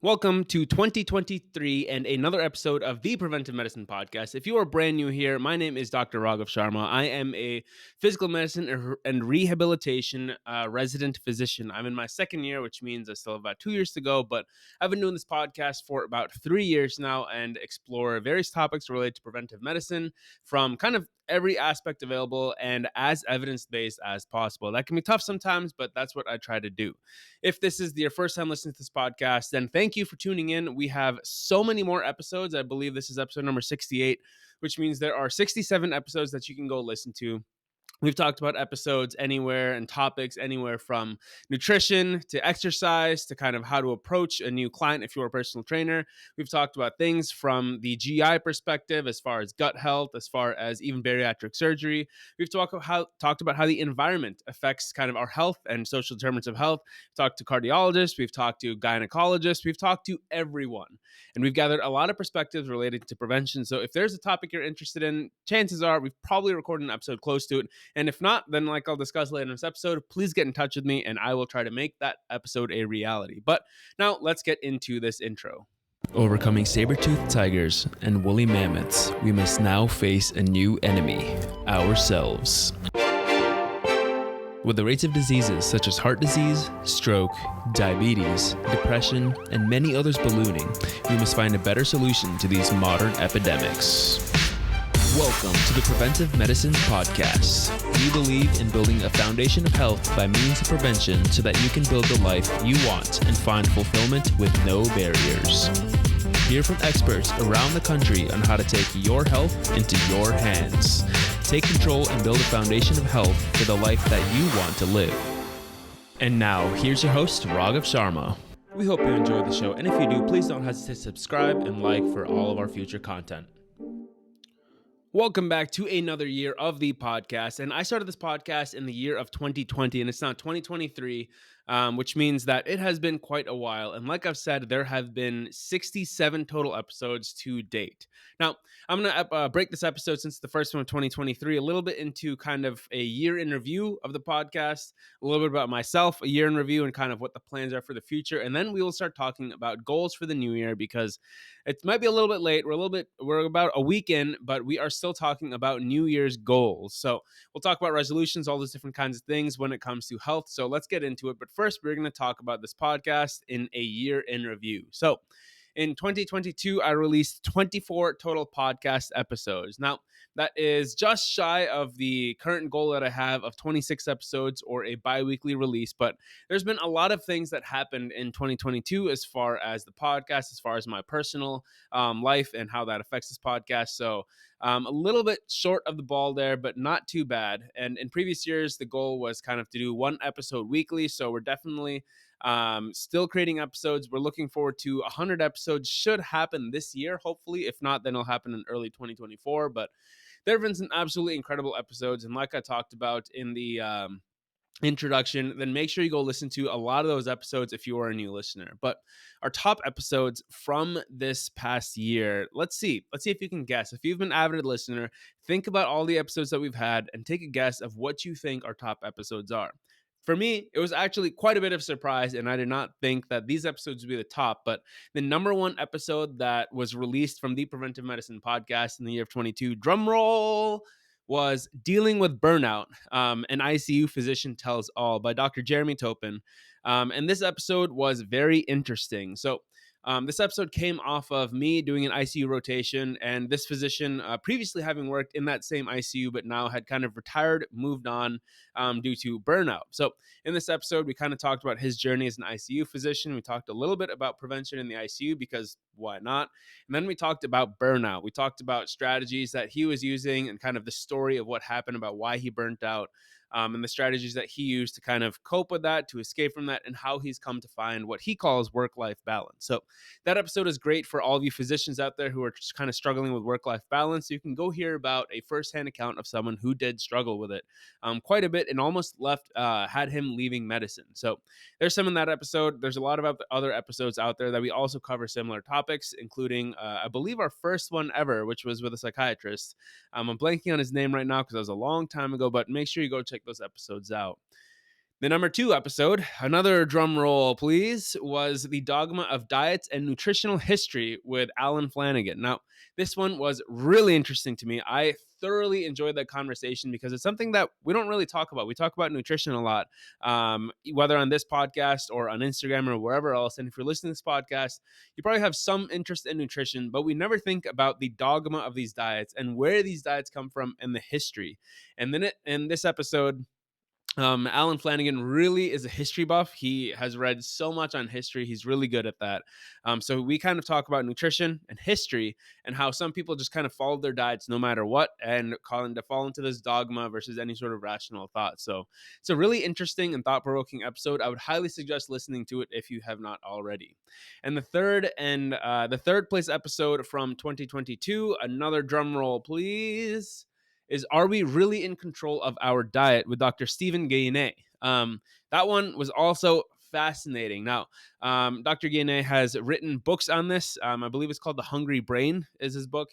Welcome to 2023 and another episode of the Preventive Medicine Podcast. If you are brand new here, my name is Dr. Ragav Sharma. I am a physical medicine and rehabilitation resident physician. I'm in my second year, which means I still have about 2 years to go, but I've been doing this podcast for about 3 years now and explore various topics related to preventive medicine from kind of every aspect available and as evidence-based as possible. That can be tough sometimes, but that's what I try to do. If this is your first time listening to this podcast, then thank you for tuning in. We have so many more episodes. I believe this is episode number 68, which means there are 67 episodes that you can go listen to. We've talked about episodes anywhere and topics anywhere from nutrition to exercise to kind of how to approach a new client if you're a personal trainer. We've talked about things from the GI perspective, as far as gut health, as far as even bariatric surgery. We've talked about how the environment affects kind of our health and social determinants of health. We've talked to cardiologists, we've talked to gynecologists, we've talked to everyone. And we've gathered a lot of perspectives related to prevention. So if there's a topic you're interested in, chances are we've probably recorded an episode close to it. And if not, then like I'll discuss later in this episode, please get in touch with me and I will try to make that episode a reality. But now let's get into this intro. Overcoming saber-toothed tigers and woolly mammoths, we must now face a new enemy, ourselves. With the rates of diseases such as heart disease, stroke, diabetes, depression, and many others ballooning, we must find a better solution to these modern epidemics. Welcome to the Preventive Medicine Podcast. We believe in building a foundation of health by means of prevention so that you can build the life you want and find fulfillment with no barriers. Hear from experts around the country on how to take your health into your hands. Take control and build a foundation of health for the life that you want to live. And now, here's your host, Ragav Sharma. We hope you enjoyed the show, and if you do, please don't hesitate to subscribe and like for all of our future content. Welcome back to another year of the podcast. And I started this podcast in the year of 2020, and it's now 2023, which means that it has been quite a while. And like I've said, there have been 67 total episodes to date. Now, I'm going to break this episode, since the first one of 2023, a little bit into kind of a year in review of the podcast, a little bit about myself, a year in review, and kind of what the plans are for the future. And then we will start talking about goals for the new year, because it might be a little bit late. We're about a week in, but we are still talking about New Year's goals. So we'll talk about resolutions, all those different kinds of things when it comes to health. So let's get into it. But first, we're going to talk about this podcast in a year in review. So in 2022, I released 24 total podcast episodes. Now, that is just shy of the current goal that I have of 26 episodes or a bi-weekly release. But there's been a lot of things that happened in 2022 as far as the podcast, as far as my personal life and how that affects this podcast. So a little bit short of the ball there, but not too bad. And in previous years, the goal was kind of to do one episode weekly. So we're definitely still creating episodes. We're looking forward to 100 episodes. Should happen this year, hopefully. If not, then it'll happen in early 2024. But there have been some absolutely incredible episodes. And like I talked about in the introduction, then make sure you go listen to a lot of those episodes if you are a new listener. But our top episodes from this past year, let's see if you can guess. If you've been an avid listener, think about all the episodes that we've had and take a guess of what you think our top episodes are. For me, it was actually quite a bit of surprise, and I did not think that these episodes would be the top. But the number one episode that was released from the Preventive Medicine Podcast in the year of 22, drum roll, was Dealing with Burnout, an ICU Physician Tells All by Dr. Jeremy Topin. And this episode was very interesting. So this episode came off of me doing an ICU rotation, and this physician previously having worked in that same ICU, but now had kind of retired, moved on due to burnout. So in this episode, we kind of talked about his journey as an ICU physician. We talked a little bit about prevention in the ICU, because why not? And then we talked about burnout. We talked about strategies that he was using and kind of the story of what happened, about why he burnt out. And the strategies that he used to kind of cope with that, to escape from that, and how he's come to find what he calls work-life balance. So that episode is great for all of you physicians out there who are just kind of struggling with work-life balance. You can go hear about a firsthand account of someone who did struggle with it quite a bit and almost had him leaving medicine. So there's some in that episode. There's a lot of other episodes out there that we also cover similar topics, including, I believe, our first one ever, which was with a psychiatrist. I'm blanking on his name right now because that was a long time ago, but make sure you go check those episodes out. The number 2 episode, another drum roll, please, was The Dogma of Diets and Nutritional History with Alan Flanagan. Now, this one was really interesting to me. I thoroughly enjoyed that conversation because it's something that we don't really talk about. We talk about nutrition a lot, whether on this podcast or on Instagram or wherever else. And if you're listening to this podcast, you probably have some interest in nutrition, but we never think about the dogma of these diets and where these diets come from and the history. And then in this episode, Alan Flanagan really is a history buff. He has read so much on history. He's really good at that. So we kind of talk about nutrition and history and how some people just kind of follow their diets no matter what and calling to fall into this dogma versus any sort of rational thought. So it's a really interesting and thought-provoking episode. I would highly suggest listening to it if you have not already. And the third place episode from 2022, another drum roll, please, is Are We Really in Control of Our Diet with Dr. Stephen Gainey. That one was also fascinating. Now, Dr. Gainey has written books on this. I believe it's called The Hungry Brain is his book.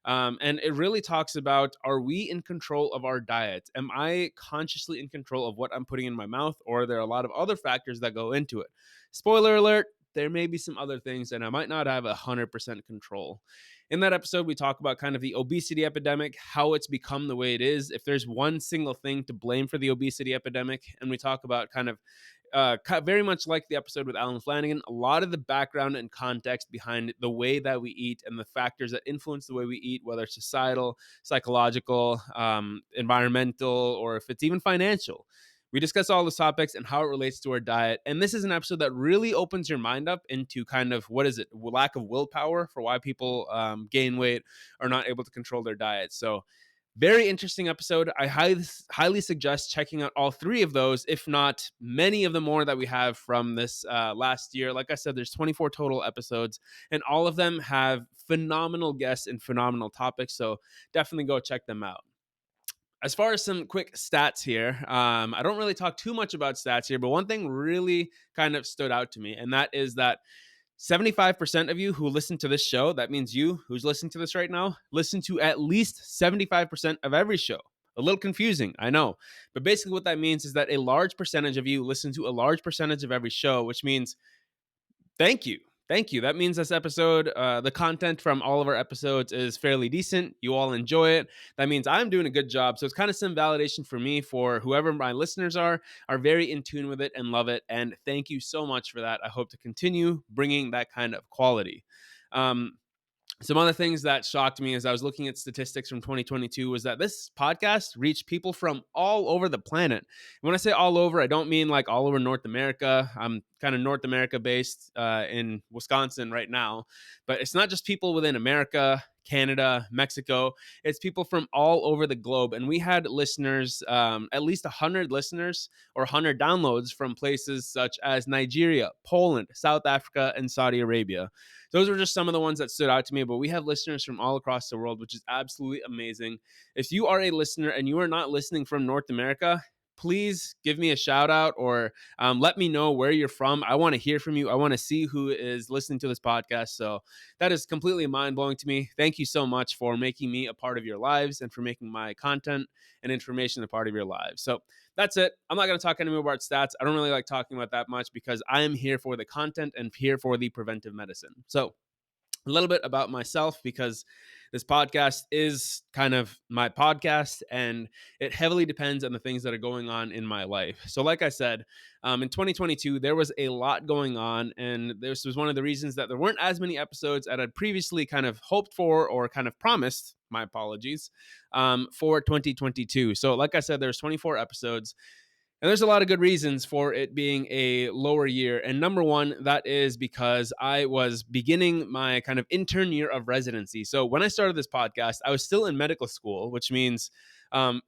And it really talks about, are we in control of our diet? Am I consciously in control of what I'm putting in my mouth? Or are there a lot of other factors that go into it? Spoiler alert, there may be some other things, and I might not have 100% control. In that episode, we talk about kind of the obesity epidemic, how it's become the way it is, if there's one single thing to blame for the obesity epidemic. And we talk about kind of very much like the episode with Alan Flanagan, a lot of the background and context behind the way that we eat and the factors that influence the way we eat, whether it's societal, psychological, environmental, or if it's even financial. We discuss all those topics and how it relates to our diet. And this is an episode that really opens your mind up into kind of, what is it, lack of willpower for why people gain weight or not able to control their diet. So very interesting episode. I highly suggest checking out all 3 of those, if not many of the more that we have from this last year. Like I said, there's 24 total episodes, and all of them have phenomenal guests and phenomenal topics. So definitely go check them out. As far as some quick stats here, I don't really talk too much about stats here, but one thing really kind of stood out to me, and that is that 75% of you who listen to this show, that means you who's listening to this right now, listen to at least 75% of every show. A little confusing, I know. But basically what that means is that a large percentage of you listen to a large percentage of every show, which means thank you. Thank you. That means this episode, the content from all of our episodes is fairly decent. You all enjoy it. That means I'm doing a good job. So it's kind of some validation for me, for whoever my listeners are very in tune with it and love it. And thank you so much for that. I hope to continue bringing that kind of quality. Some other things that shocked me as I was looking at statistics from 2022 was that this podcast reached people from all over the planet. When I say all over, I don't mean like all over North America. I'm kind of North America based in Wisconsin right now, but it's not just people within America, Canada, Mexico. It's people from all over the globe. And we had listeners, at least 100 listeners or 100 downloads from places such as Nigeria, Poland, South Africa, and Saudi Arabia. Those were just some of the ones that stood out to me, but we have listeners from all across the world, which is absolutely amazing. If you are a listener and you are not listening from North America, please give me a shout out or let me know where you're from. I want to hear from you. I want to see who is listening to this podcast. So that is completely mind blowing to me. Thank you so much for making me a part of your lives and for making my content and information a part of your lives. So that's it. I'm not going to talk anymore about stats. I don't really like talking about that much because I am here for the content and here for the preventive medicine. So a little bit about myself, because this podcast is kind of my podcast and it heavily depends on the things that are going on in my life. So like I said, in 2022, there was a lot going on, and this was one of the reasons that there weren't as many episodes that I'd previously kind of hoped for or kind of promised, my apologies, for 2022. So like I said, there's 24 episodes. And there's a lot of good reasons for it being a lower year. And number one, that is because I was beginning my kind of intern year of residency. So when I started this podcast, I was still in medical school, which means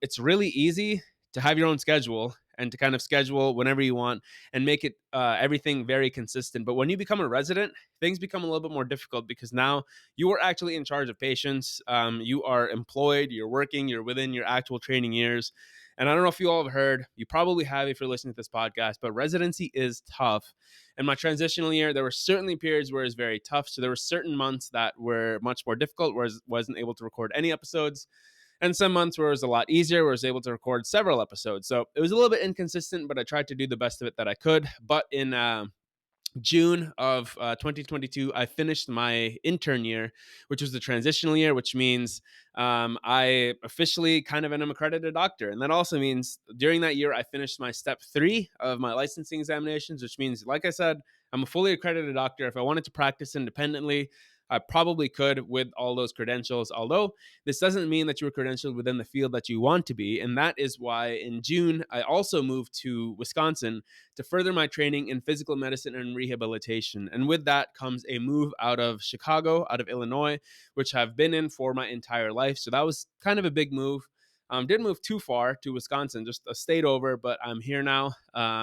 it's really easy to have your own schedule and to kind of schedule whenever you want and make it everything very consistent. But when you become a resident, things become a little bit more difficult because now you are actually in charge of patients. You are employed, you're working, you're within your actual training years. And I don't know if you all have heard, you probably have if you're listening to this podcast, but residency is tough. In my transitional year, there were certainly periods where it was very tough. So there were certain months that were much more difficult, where I wasn't able to record any episodes. and some months where it was a lot easier, where I was able to record several episodes. So it was a little bit inconsistent, but I tried to do the best of it that I could. But in June of 2022, I finished my intern year, which was the transitional year, which means I officially kind of am an accredited doctor. And that also means during that year, I finished my step 3 of my licensing examinations, which means, like I said, I'm a fully accredited doctor. If I wanted to practice independently, I probably could with all those credentials. Although this doesn't mean that you were credentialed within the field that you want to be. And that is why in June, I also moved to Wisconsin to further my training in physical medicine and rehabilitation. And with that comes a move out of Chicago, out of Illinois, which I've been in for my entire life. So that was kind of a big move. Didn't move too far to Wisconsin, just a state over, but I'm here now,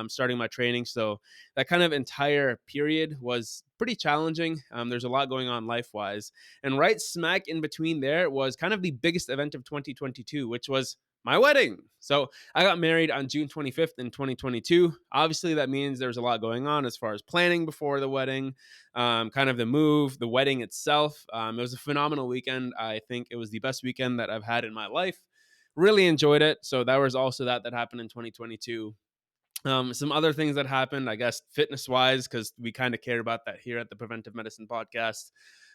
starting my training. So that kind of entire period was pretty challenging. There's a lot going on life wise. And right smack in between there was kind of the biggest event of 2022, which was my wedding. So I got married on June 25th in 2022. Obviously, that means there's a lot going on as far as planning before the wedding, kind of the move, the wedding itself. It was a phenomenal weekend. I think it was the best weekend that I've had in my life. Really enjoyed it. So that was also that happened in 2022. Some other things that happened, I guess, fitness wise, because we kind of care about that here at the Preventive Medicine Podcast.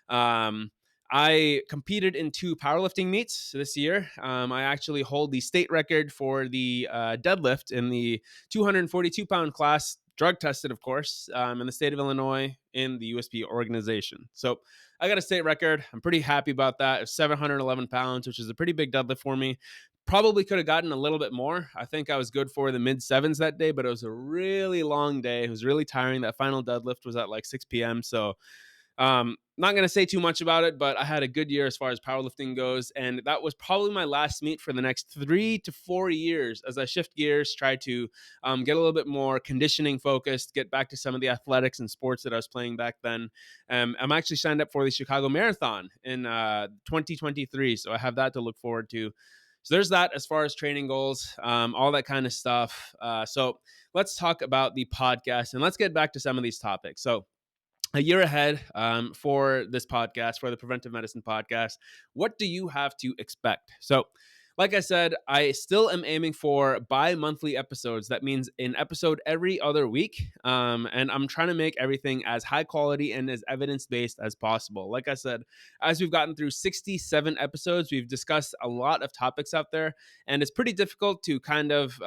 Um, I competed in 2 powerlifting meets this year. I actually hold the state record for the deadlift in the 242-pound class, drug tested, of course, in the state of Illinois in the USP organization. So I got a state record. I'm pretty happy about that. It's 711 pounds, which is a pretty big deadlift for me. Probably could have gotten a little bit more. I think I was good for the mid 7s that day, but it was a really long day. It was really tiring. That final deadlift was at like 6 p.m. So not going to say too much about it, but I had a good year as far as powerlifting goes. And that was probably my last meet for the next 3 to 4 years as I shift gears, try to get a little bit more conditioning focused, get back to some of the athletics and sports that I was playing back then. I'm actually signed up for the Chicago Marathon in 2023. So I have that to look forward to. So there's that as far as training goals, all that kind of stuff. So let's talk about the podcast and let's get back to some of these topics. So a year ahead for this podcast, for the Preventive Medicine Podcast, what do you have to expect? So, like I said, I still am aiming for bi-monthly episodes. That means an episode every other week. And I'm trying to make everything as high quality and as evidence-based as possible. Like I said, as we've gotten through 67 episodes, we've discussed a lot of topics out there. And it's pretty difficult to kind of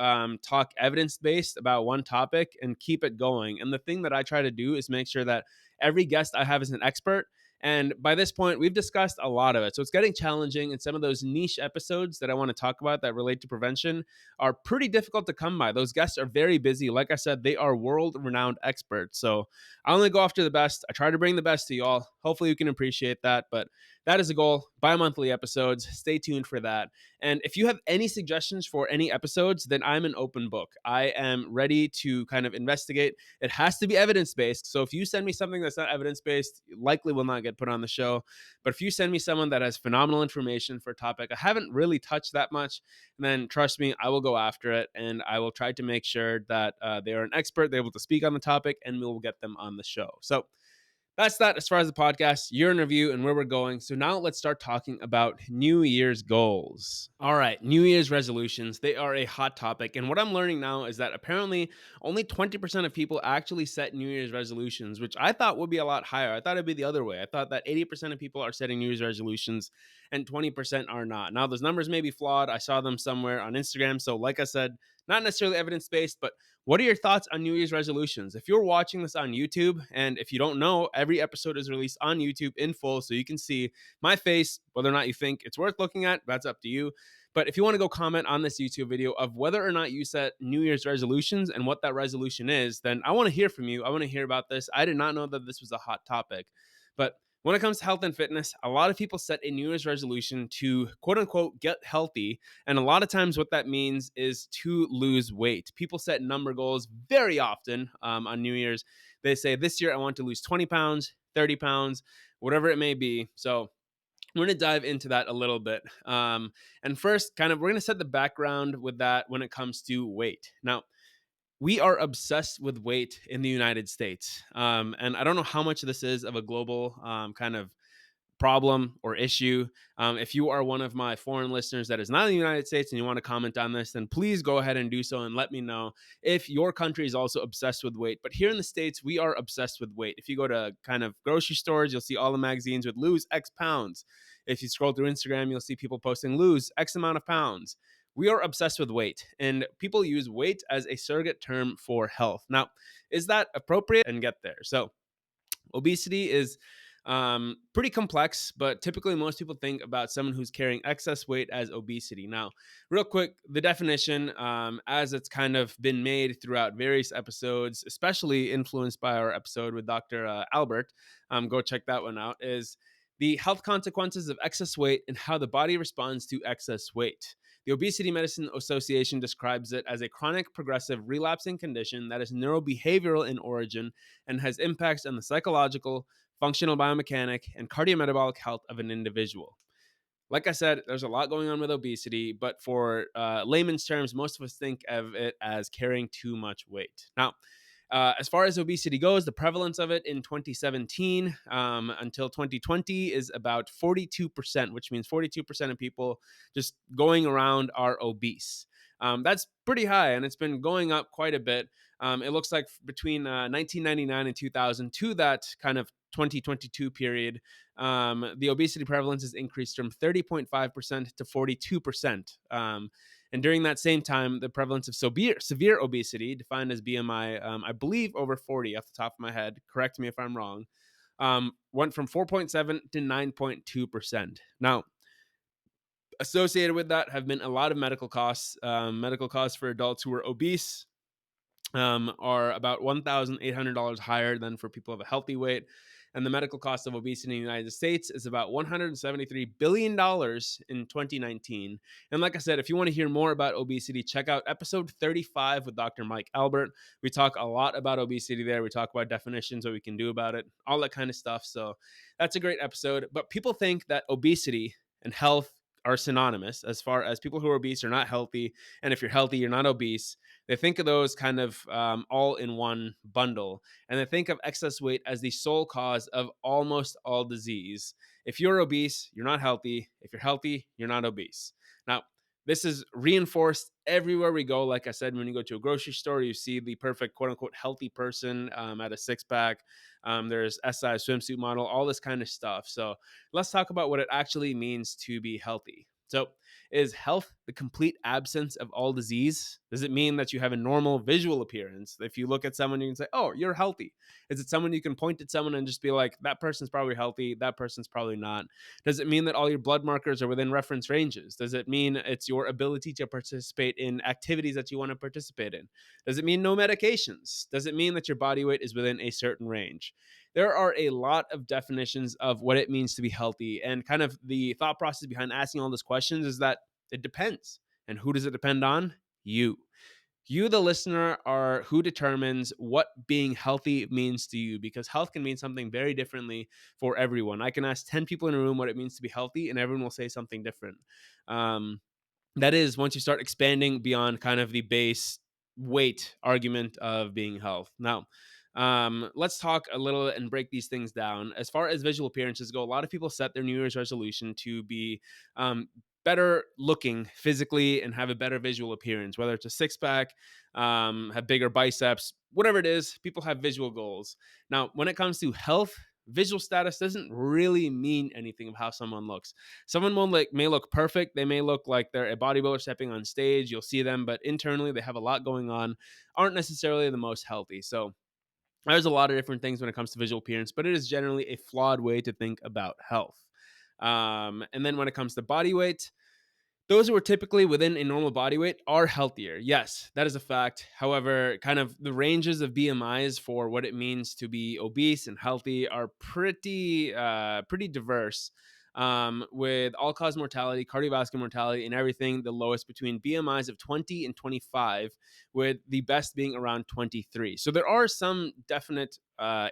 talk evidence-based about one topic and keep it going. And the thing that I try to do is make sure that every guest I have is an expert. And by this point, we've discussed a lot of it. So it's getting challenging. And some of those niche episodes that I want to talk about that relate to prevention are pretty difficult to come by. Those guests are very busy. Like I said, they are world renowned experts. So I only go after the best. I try to bring the best to y'all. Hopefully, you can appreciate that. But that is a goal. Bi-monthly episodes. Stay tuned for that. And if you have any suggestions for any episodes, then I'm an open book. I am ready to kind of investigate. It has to be evidence-based. So if you send me something that's not evidence-based, likely will not get put on the show. But if you send me someone that has phenomenal information for a topic I haven't really touched that much, then trust me, I will go after it. And I will try to make sure that they are an expert, they're able to speak on the topic, and we will get them on the show. So that's that as far as the podcast, year in review, and where we're going. So now let's start talking about New Year's goals. All right, New Year's resolutions. They are a hot topic. And what I'm learning now is that apparently only 20% of people actually set New Year's resolutions, which I thought would be a lot higher. I thought it'd be the other way. I thought that 80% of people are setting New Year's resolutions and 20% are not. Now, those numbers may be flawed. I saw them somewhere on Instagram. So, like I said, not necessarily evidence based, but what are your thoughts on New Year's resolutions? If you're watching this on YouTube, and if you don't know, every episode is released on YouTube in full, so you can see my face. Whether or not you think it's worth looking at, that's up to you. But if you want to go comment on this YouTube video of whether or not you set New Year's resolutions and what that resolution is, then I want to hear from you. I want to hear about this. I did not know that this was a hot topic. But when it comes to health and fitness, a lot of people set a New Year's resolution to quote unquote get healthy. And a lot of times what that means is to lose weight. People set number goals very often on New Year's. They say, this year I want to lose 20 pounds, 30 pounds, whatever it may be. So we're going to dive into that a little bit. And first, we're going to set the background with that when it comes to weight. Now, we are obsessed with weight in the United States. And I don't know how much this is of a global kind of problem or issue. If you are one of my foreign listeners that is not in the United States and you want to comment on this, then please go ahead and do so and let me know if your country is also obsessed with weight. But here in the States, we are obsessed with weight. If you go to kind of grocery stores, you'll see all the magazines with lose X pounds. If you scroll through Instagram, you'll see people posting lose X amount of pounds. We are obsessed with weight, and people use weight as a surrogate term for health. Now, is that appropriate? And get there. So, obesity is pretty complex, but typically most people think about someone who's carrying excess weight as obesity. Now, real quick, the definition, as it's kind of been made throughout various episodes, especially influenced by our episode with Dr. Albert, go check that one out, is the health consequences of excess weight and how the body responds to excess weight. The Obesity Medicine Association describes it as a chronic, progressive, relapsing condition that is neurobehavioral in origin and has impacts on the psychological, functional biomechanic, and cardiometabolic health of an individual. Like I said, there's a lot going on with obesity, but for layman's terms, most of us think of it as carrying too much weight. Now, as far as obesity goes, the prevalence of it in 2017 until 2020 is about 42%, which means 42% of people just going around are obese. That's pretty high, and it's been going up quite a bit. It looks like between 1999 and 2002, that kind of 2022 period, the obesity prevalence has increased from 30.5% to 42%. And during that same time, the prevalence of severe obesity, defined as BMI, I believe over 40 off the top of my head, correct me if I'm wrong, went from 4.7 to 9.2%. Now, associated with that have been a lot of medical costs. Medical costs for adults who are obese are about $1,800 higher than for people of a healthy weight. And the medical cost of obesity in the United States is about $173 billion in 2019. And like I said, if you want to hear more about obesity, check out episode 35 with Dr. Mike Albert. We talk a lot about obesity there. We talk about definitions, what we can do about it, all that kind of stuff. So that's a great episode. But people think that obesity and health are synonymous, as far as people who are obese are not healthy. And if you're healthy, you're not obese. They think of those kind of all in one bundle. And they think of excess weight as the sole cause of almost all disease. If you're obese, you're not healthy. If you're healthy, you're not obese. Now, this is reinforced everywhere we go. Like I said, when you go to a grocery store, you see the perfect quote unquote healthy person at a six pack. There's SI swimsuit model, all this kind of stuff. So let's talk about what it actually means to be healthy. So, is health the complete absence of all disease? Does it mean that you have a normal visual appearance? If you look at someone, you can say, oh, you're healthy. Is it someone you can point at someone and just be like, that person's probably healthy, that person's probably not? Does it mean that all your blood markers are within reference ranges? Does it mean it's your ability to participate in activities that you want to participate in? Does it mean no medications? Does it mean that your body weight is within a certain range? There are a lot of definitions of what it means to be healthy. And kind of the thought process behind asking all these questions is that it depends. And who does it depend on? You. You, the listener, are who determines what being healthy means to you, because health can mean something very differently for everyone. I can ask 10 people in a room what it means to be healthy, and everyone will say something different. That is, once you start expanding beyond kind of the base weight argument of being health. Now, let's talk a little and break these things down. As far as visual appearances go, a lot of people set their New Year's resolution to be better looking physically and have a better visual appearance, whether it's a six pack, have bigger biceps, whatever it is. People have visual goals. Now, when it comes to health, visual status doesn't really mean anything of how someone looks. Someone may look perfect. They may look like they're a bodybuilder stepping on stage. You'll see them, but internally they have a lot going on, aren't necessarily the most healthy. So there's a lot of different things when it comes to visual appearance, but it is generally a flawed way to think about health. And then when it comes to body weight, those who are typically within a normal body weight are healthier. Yes, that is a fact. However, kind of the ranges of BMIs for what it means to be obese and healthy are pretty diverse. With all-cause mortality, cardiovascular mortality, and everything, the lowest between BMIs of 20 and 25, with the best being around 23. So there are some definite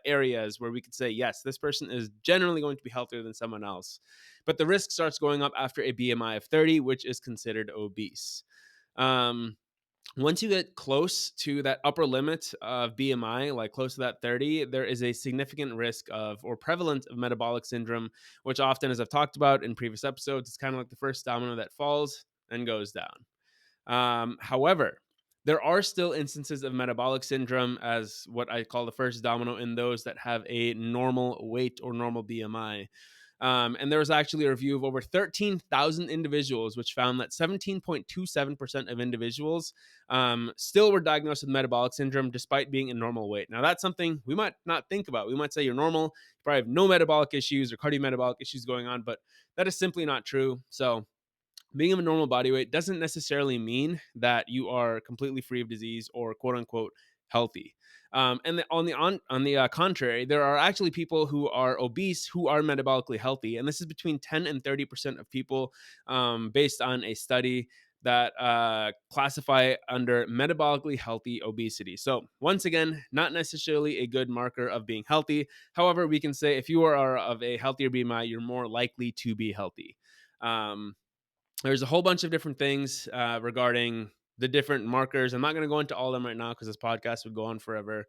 areas where we could say, yes, this person is generally going to be healthier than someone else. But the risk starts going up after a BMI of 30, which is considered obese. Um, Once you get close to that upper limit of BMI, like close to that 30, there is a significant risk of or prevalence of metabolic syndrome, which often, as I've talked about in previous episodes, it's kind of like the first domino that falls and goes down. However, there are still instances of metabolic syndrome as what I call the first domino in those that have a normal weight or normal BMI. And there was actually a review of over 13,000 individuals, which found that 17.27% of individuals still were diagnosed with metabolic syndrome despite being in normal weight. Now, that's something we might not think about. We might say you're normal, you probably have no metabolic issues or cardiometabolic issues going on, but that is simply not true. So, being of a normal body weight doesn't necessarily mean that you are completely free of disease or quote unquote healthy. On the contrary, there are actually people who are obese who are metabolically healthy, and this is between 10 and 30% of people, based on a study that classify under metabolically healthy obesity. So once again, not necessarily a good marker of being healthy. However, we can say if you are of a healthier BMI, you're more likely to be healthy. Um, there's a whole bunch of different things regarding the different markers. I'm not going to go into all of them right now because this podcast would go on forever.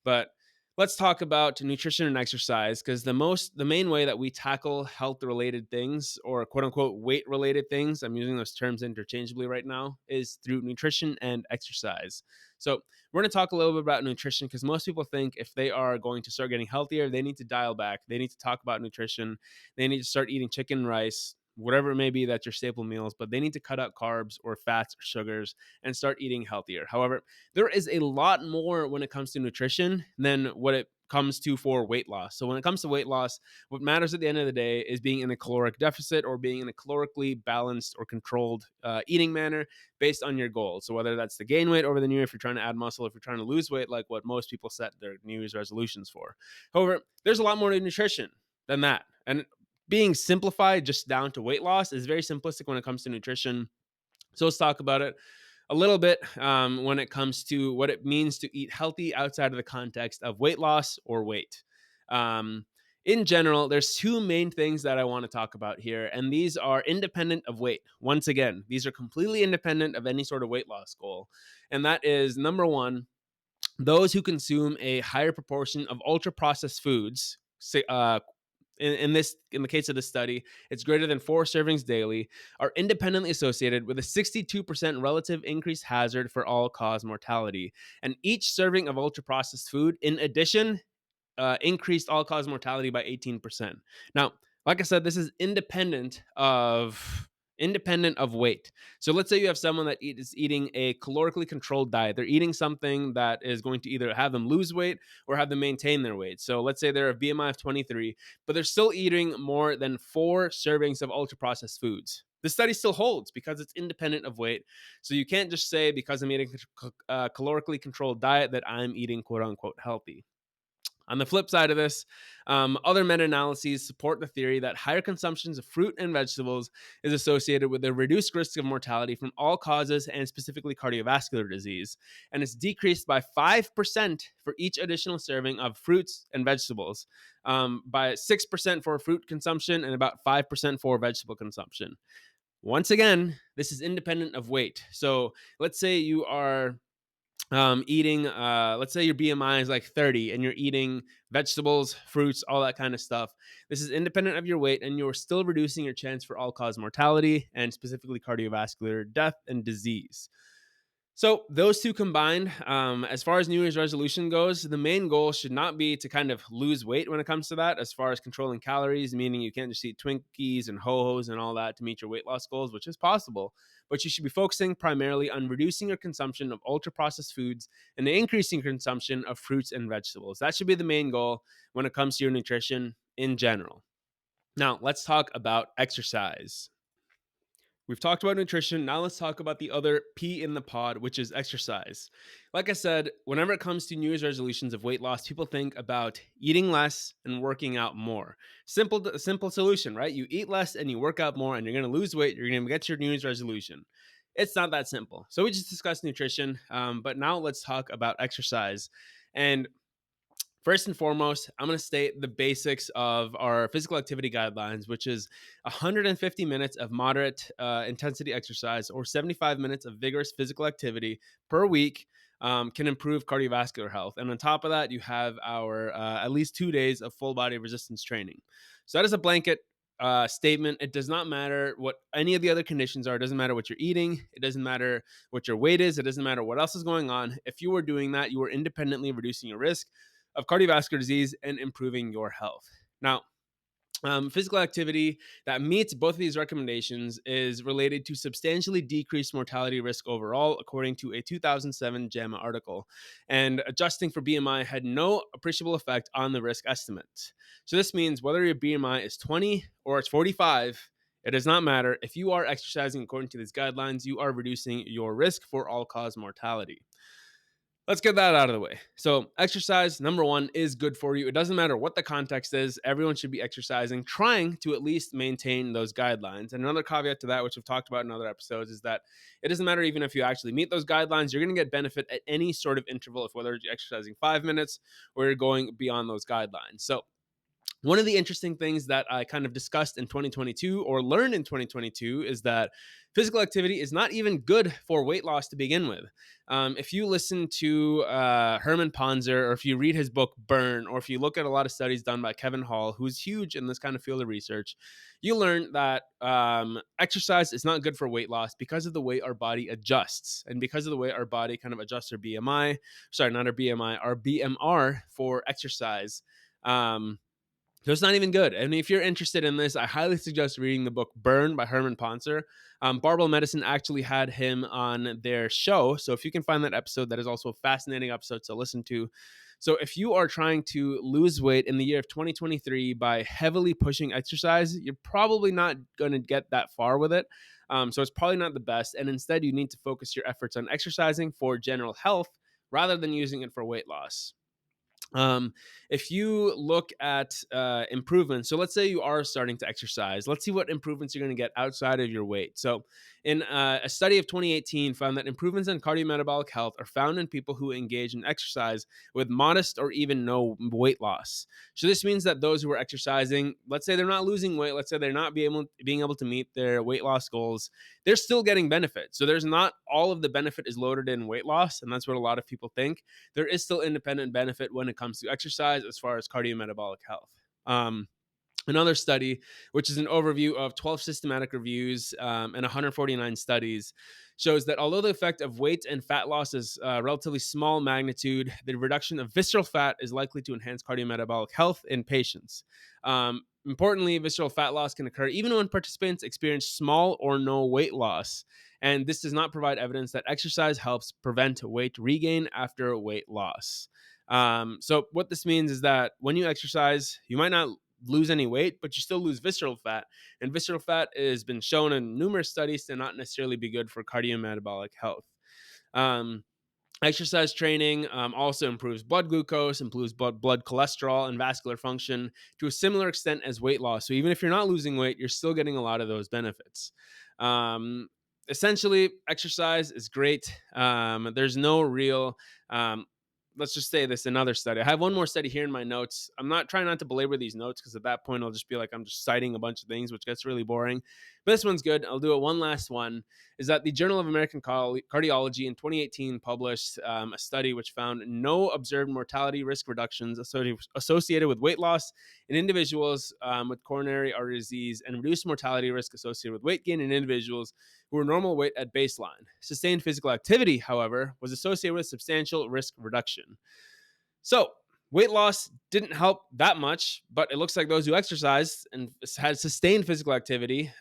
But let's talk about nutrition and exercise, because the main way that we tackle health related things or quote unquote weight related things, I'm using those terms interchangeably right now, is through nutrition and exercise. So we're going to talk a little bit about nutrition because most people think if they are going to start getting healthier, they need to dial back. They need to talk about nutrition. They need to start eating chicken and rice, whatever it may be that's your staple meals, but they need to cut out carbs or fats or sugars and start eating healthier. However, there is a lot more when it comes to nutrition than what it comes to for weight loss. So when it comes to weight loss, what matters at the end of the day is being in a caloric deficit or being in a calorically balanced or controlled eating manner based on your goals. So whether that's to gain weight over the new year, if you're trying to add muscle, if you're trying to lose weight, like what most people set their New Year's resolutions for. However, there's a lot more to nutrition than that. And being simplified just down to weight loss is very simplistic when it comes to nutrition. So let's talk about it a little bit when it comes to what it means to eat healthy outside of the context of weight loss or weight. Um, in general, there's two main things that I want to talk about here, and these are independent of weight. Once again, these are completely independent of any sort of weight loss goal. And that is number one, those who consume a higher proportion of ultra processed foods, in the case of this study, it's greater than 4 servings daily, are independently associated with a 62% relative increased hazard for all cause mortality. And each serving of ultra processed food, in addition, increased all cause mortality by 18%. Now, like I said, this is independent of weight. So let's say you have someone that is eating a calorically controlled diet. They're eating something that is going to either have them lose weight or have them maintain their weight. So let's say they're a BMI of 23, but they're still eating more than 4 servings of ultra processed foods. The study still holds because it's independent of weight. So you can't just say because I'm eating a calorically controlled diet that I'm eating quote unquote healthy. On the flip side of this, other meta-analyses support the theory that higher consumptions of fruit and vegetables is associated with a reduced risk of mortality from all causes and specifically cardiovascular disease, and it's decreased by 5% for each additional serving of fruits and vegetables, by 6% for fruit consumption and about 5% for vegetable consumption. Once again, this is independent of weight. So let's say you are eating, let's say your BMI is like 30 and you're eating vegetables, fruits, all that kind of stuff. This is independent of your weight, and you're still reducing your chance for all cause mortality and specifically cardiovascular death and disease. So those two combined, as far as New Year's resolution goes, the main goal should not be to kind of lose weight when it comes to that, as far as controlling calories, meaning you can't just eat Twinkies and Ho-Hos and all that to meet your weight loss goals, which is possible. But you should be focusing primarily on reducing your consumption of ultra-processed foods and increasing your consumption of fruits and vegetables. That should be the main goal when it comes to your nutrition in general. Now, let's talk about exercise. We've talked about nutrition. Now let's talk about the other P in the pod, which is exercise. Like I said, whenever it comes to New Year's resolutions of weight loss, people think about eating less and working out more. Simple solution, right? You eat less and you work out more, and you're going to lose weight. You're going to get your New Year's resolution. It's not that simple. So we just discussed nutrition, but now let's talk about exercise. And First and foremost, I'm going to state the basics of our physical activity guidelines, which is 150 minutes of moderate intensity exercise or 75 minutes of vigorous physical activity per week can improve cardiovascular health. And on top of that, you have our at least 2 days of full body resistance training. So that is a blanket statement. It does not matter what any of the other conditions are. It doesn't matter what you're eating. It doesn't matter what your weight is. It doesn't matter what else is going on. If you are doing that, you are independently reducing your risk of cardiovascular disease and improving your health. Now, physical activity that meets both of these recommendations is related to substantially decreased mortality risk overall, according to a 2007 JAMA article. And adjusting for BMI had no appreciable effect on the risk estimate. So this means whether your BMI is 20 or it's 45, it does not matter. If you are exercising according to these guidelines, you are reducing your risk for all-cause mortality. Let's get that out of the way. So, exercise, number one, is good for you. It doesn't matter what the context is. Everyone should be exercising, trying to at least maintain those guidelines. And another caveat to that, which we've talked about in other episodes, is that it doesn't matter even if you actually meet those guidelines. You're going to get benefit at any sort of interval, if whether you're exercising 5 minutes or you're going beyond those guidelines. So, one of the interesting things that I kind of discussed in 2022 or learned in 2022 is that physical activity is not even good for weight loss to begin with. If you listen to Herman Ponzer, or if you read his book Burn, or if you look at a lot of studies done by Kevin Hall, who's huge in this kind of field of research, you learn that exercise is not good for weight loss because of the way our body adjusts and because of the way our body kind of adjusts our BMI. Sorry, not our BMI, our BMR for exercise. So it's not even good. And if you're interested in this, I highly suggest reading the book Burn by Herman Ponzer. Barbell Medicine actually had him on their show. So if you can find that episode, that is also a fascinating episode to listen to. So if you are trying to lose weight in the year of 2023 by heavily pushing exercise, you're probably not going to get that far with it. So it's probably not the best. And instead, you need to focus your efforts on exercising for general health rather than using it for weight loss. If you look at improvements, so let's say you are starting to exercise, let's see what improvements you're going to get outside of your weight. So in a study of 2018 found that improvements in cardiometabolic health are found in people who engage in exercise with modest or even no weight loss. So this means that those who are exercising, let's say they're not losing weight, let's say they're not being able to meet their weight loss goals, they're still getting benefit. So there's not all of the benefit is loaded in weight loss, and that's what a lot of people think. There is still independent benefit when it comes to exercise as far as cardiometabolic health. Another study, which is an overview of 12 systematic reviews and 149 studies, shows that although the effect of weight and fat loss is relatively small magnitude, the reduction of visceral fat is likely to enhance cardiometabolic health in patients. Importantly, visceral fat loss can occur even when participants experience small or no weight loss. And this does not provide evidence that exercise helps prevent weight regain after weight loss. So what this means is that when you exercise, you might not lose any weight, but you still lose visceral fat. And visceral fat has been shown in numerous studies to not necessarily be good for cardiometabolic health. Exercise training also improves blood glucose, improves blood cholesterol and vascular function to a similar extent as weight loss. So even if you're not losing weight, you're still getting a lot of those benefits. Essentially, exercise is great. There's no real let's just say this another study. I have one more study here in my notes. I'm not trying not to belabor these notes because at that point I'll just be like I'm just citing a bunch of things, which gets really boring. But this one's good. I'll do it one last one. Is that the Journal of American Cardiology in 2018 published a study which found no observed mortality risk reductions associated with weight loss in individuals with coronary artery disease and reduced mortality risk associated with weight gain in individuals who were normal weight at baseline. Sustained physical activity, however, was associated with substantial risk reduction. So, weight loss didn't help that much, but it looks like those who exercised and had sustained physical activity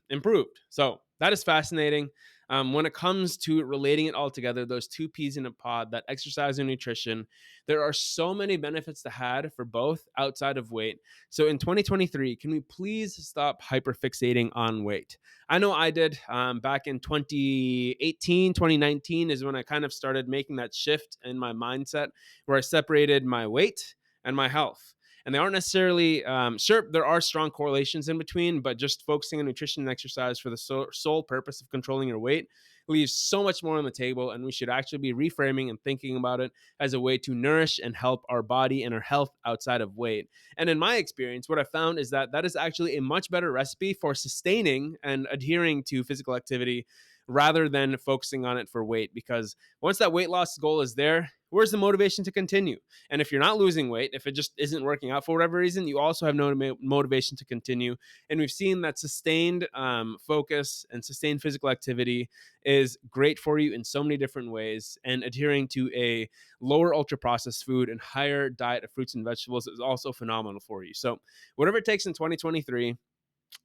improved. So, that is fascinating. When it comes to relating it all together, those two peas in a pod, that exercise and nutrition, there are so many benefits to have for both outside of weight. So in 2023, can we please stop hyperfixating on weight? I know I did back in 2018, 2019 is when I kind of started making that shift in my mindset where I separated my weight and my health. And they aren't necessarily, sure, there are strong correlations in between, but just focusing on nutrition and exercise for the sole purpose of controlling your weight leaves so much more on the table, and we should actually be reframing and thinking about it as a way to nourish and help our body and our health outside of weight. And in my experience, what I found is that that is actually a much better recipe for sustaining and adhering to physical activity rather than focusing on it for weight. Because once that weight loss goal is there, where's the motivation to continue? And if you're not losing weight, if it just isn't working out for whatever reason, you also have no motivation to continue. And we've seen that sustained focus and sustained physical activity is great for you in so many different ways. And adhering to a lower ultra processed food and higher diet of fruits and vegetables is also phenomenal for you. So, whatever it takes in 2023,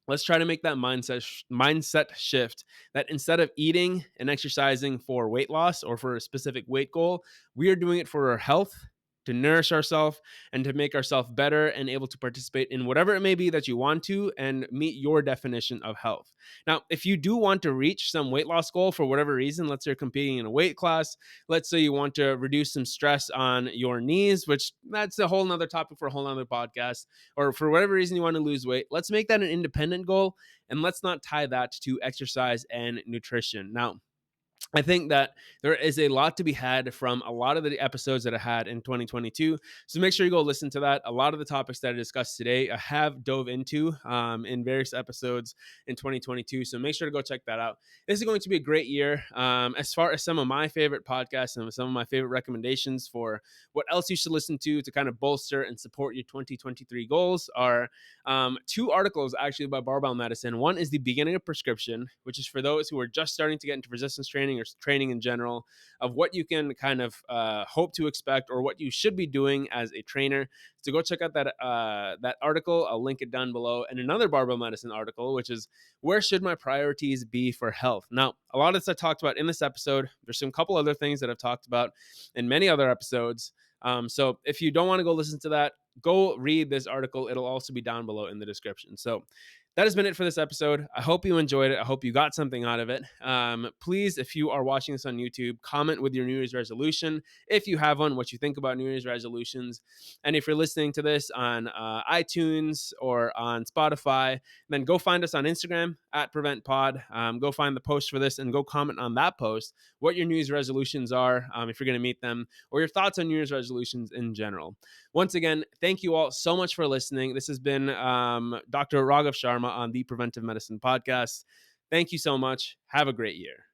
let's try to make that mindset shift, that instead of eating and exercising for weight loss or for a specific weight goal, we are doing it for our health, to nourish ourselves and to make ourselves better and able to participate in whatever it may be that you want to and meet your definition of health. Now, if you do want to reach some weight loss goal for whatever reason, let's say you're competing in a weight class, let's say you want to reduce some stress on your knees, which that's a whole nother topic for a whole nother podcast, or for whatever reason you want to lose weight, let's make that an independent goal, and let's not tie that to exercise and nutrition. Now, I think that there is a lot to be had from a lot of the episodes that I had in 2022. So make sure you go listen to that. A lot of the topics that I discussed today, I have dove into in various episodes in 2022. So make sure to go check that out. This is going to be a great year. As far as some of my favorite podcasts and some of my favorite recommendations for what else you should listen to kind of bolster and support your 2023 goals are two articles actually by Barbell Medicine. One is The Beginning of Prescription, which is for those who are just starting to get into resistance training or training in general, of what you can kind of hope to expect or what you should be doing as a trainer. So go check out that article. I'll link it down below. And another Barbell Medicine article, which is Where Should My Priorities Be for Health? Now, a lot of this I talked about in this episode. There's some couple other things that I've talked about in many other episodes. So if you don't want to go listen to that, go read this article. It'll also be down below in the description. So that has been it for this episode. I hope you enjoyed it. I hope you got something out of it. Please, if you are watching this on YouTube, comment with your New Year's resolution. If you have one, what you think about New Year's resolutions. And if you're listening to this on iTunes or on Spotify, then go find us on Instagram at PreventPod. Go find the post for this and go comment on that post what your New Year's resolutions are, if you're going to meet them, or your thoughts on New Year's resolutions in general. Once again, thank you all so much for listening. This has been Dr. Ragav Sharma on the Preventive Medicine Podcast. Thank you so much. Have a great year.